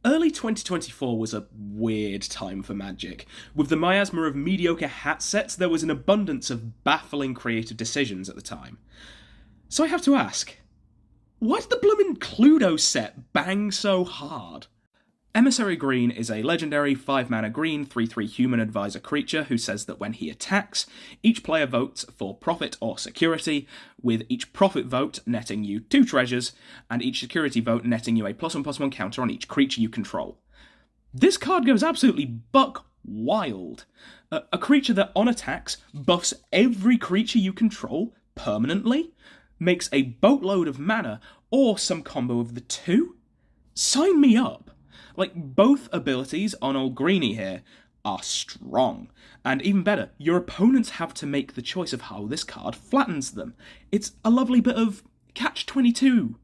Early 2024 was a weird time for Magic. With the miasma of mediocre hat sets, there was an abundance of baffling creative decisions at the time. So I have to ask, why did the bloomin' Cluedo set bang so hard? Emissary Green is a legendary 5-mana green 3/3 human advisor creature who says that when he attacks, each player votes for profit or security, with each profit vote netting you 2 treasures, and each security vote netting you a +1/+1 counter on each creature you control. This card goes absolutely buck wild. A creature that on attacks buffs every creature you control permanently, makes a boatload of mana, or some combo of the two? Sign me up! Like, both abilities on old Greenie here are strong. And even better, your opponents have to make the choice of how this card flattens them. It's a lovely bit of catch-22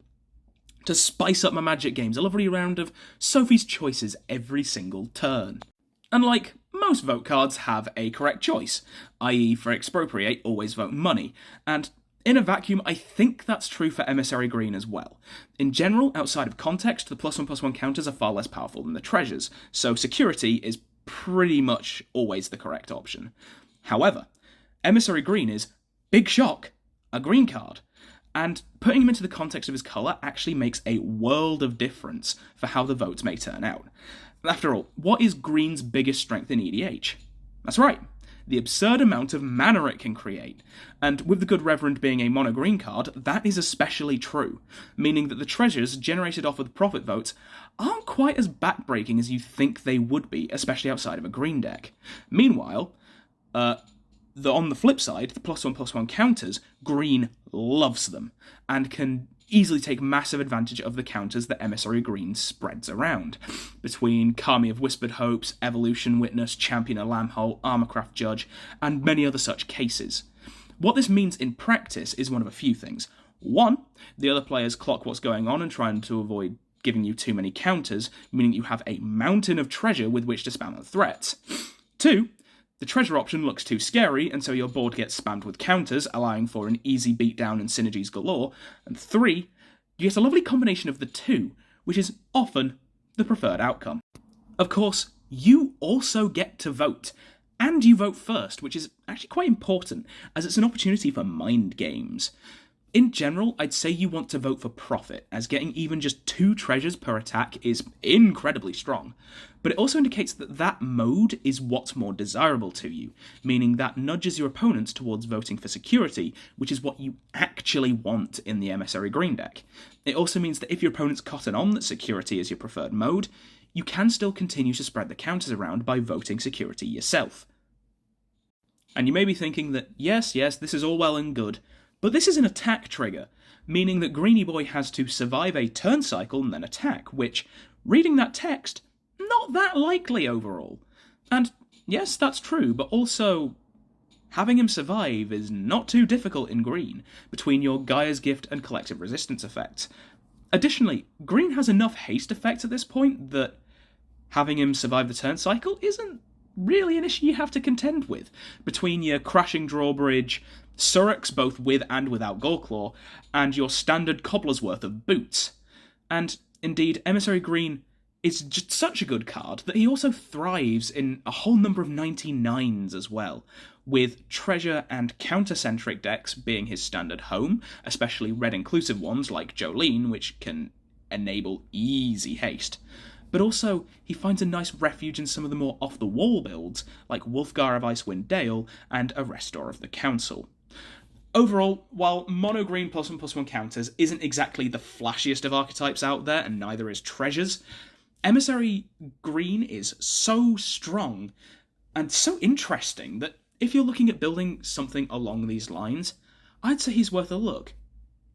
to spice up my Magic games, a lovely round of Sophie's choices every single turn. Unlike most vote cards have a correct choice, i.e. for Expropriate, always vote money, and in a vacuum, I think that's true for Emissary Green as well. In general, outside of context, the +1/+1 counters are far less powerful than the treasures, so security is pretty much always the correct option. However, Emissary Green is, big shock, a green card, and putting him into the context of his colour actually makes a world of difference for how the votes may turn out. After all, what is Green's biggest strength in EDH? That's right, the absurd amount of mana it can create. And with the Good Reverend being a mono-green card, that is especially true, meaning that the treasures generated off of the profit votes aren't quite as backbreaking as you think they would be, especially outside of a green deck. Meanwhile, on the flip side, the +1/+1 counters, Green loves them, and can easily take massive advantage of the counters that Emissary Green spreads around, between Kami of Whispered Hopes, Evolution Witness, Champion of Lambhole, Armorcraft Judge, and many other such cases. What this means in practice is one of a few things. 1, the other players clock what's going on and trying to avoid giving you too many counters, meaning you have a mountain of treasure with which to spam the threats. 2, the treasure option looks too scary, and so your board gets spammed with counters, allowing for an easy beatdown and synergies galore. And 3, you get a lovely combination of the two, which is often the preferred outcome. Of course, you also get to vote, and you vote first, which is actually quite important, as it's an opportunity for mind games. In general, I'd say you want to vote for profit, as getting even just 2 treasures per attack is incredibly strong. But it also indicates that that mode is what's more desirable to you, meaning that nudges your opponents towards voting for security, which is what you actually want in the Emissary Green deck. It also means that if your opponents cotton on that security is your preferred mode, you can still continue to spread the counters around by voting security yourself. And you may be thinking that, yes, this is all well and good, but this is an attack trigger, meaning that Greenie Boy has to survive a turn cycle and then attack, which, reading that text, not that likely overall. And yes, that's true, but also, having him survive is not too difficult in Green, between your Gaia's Gift and Collective Resistance effects. Additionally, Green has enough haste effects at this point that having him survive the turn cycle isn't really an issue you have to contend with, between your Crashing Drawbridge, Surrux both with and without Goreclaw, and your standard Cobbler's worth of boots. And indeed, Emissary Green is just such a good card that he also thrives in a whole number of 99s as well, with treasure and counter-centric decks being his standard home, especially red-inclusive ones like Jolene, which can enable easy haste. But also, he finds a nice refuge in some of the more off-the-wall builds, like Wulfgar of Icewind Dale and a Restore of the Council. Overall, while mono-green +1/+1 counters isn't exactly the flashiest of archetypes out there, and neither is treasures, Emissary Green is so strong and so interesting that if you're looking at building something along these lines, I'd say he's worth a look,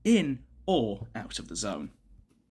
in or out of the zone.